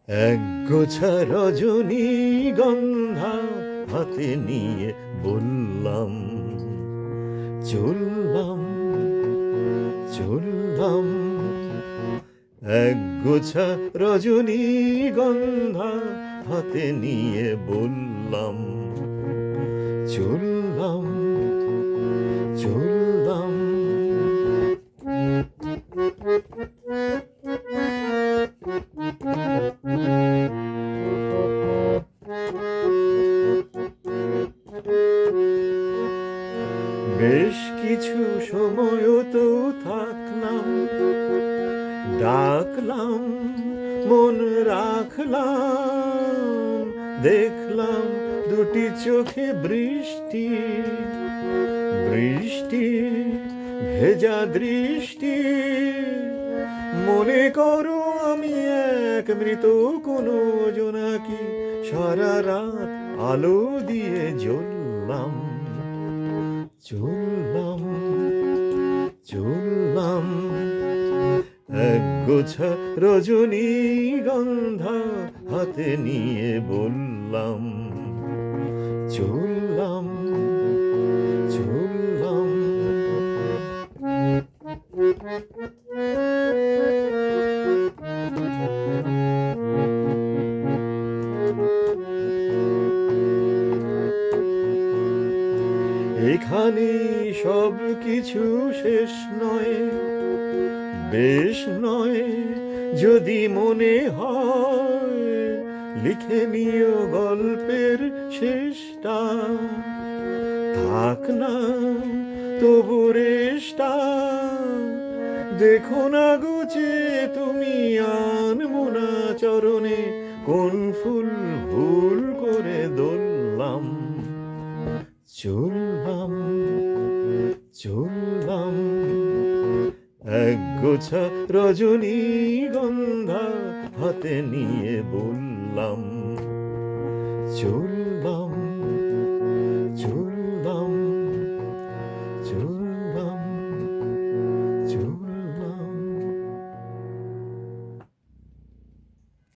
এক গোছা রজনীগন্ধা হাতে নিয়ে বললাম, চললাম চললাম। এক গোছা রজনীগন্ধা হাতে নিয়ে বললাম, চললাম চললাম। বেশ কিছু সময়ও তো থাকলাম, ডাকলাম, মন রাখলাম, দেখলাম দুটি চোখে বৃষ্টি, বৃষ্টি ভেজা দৃষ্টি। মনে করো আমি এক মৃত কোনো জোনাকি, সারা রাত আলো দিয়ে জ্বললাম, চললাম চললাম। এক গোছা রজনীগন্ধা হাতে নিয়ে বললাম, চললাম চললাম। এখানে সব কিছু শেষ নয়, বেশ নয় যদি মনে হয়, লিখে নিও গল্পের শেষটা, থাক না তবু রেশটা। দেখো না গুছে তুমি আনমোনা চরণে, কোন ফুল ভুল করে দোললাম, চললাম চললাম। এক গোছা রজনীগন্ধা হাতে নিয়ে বললাম, চললাম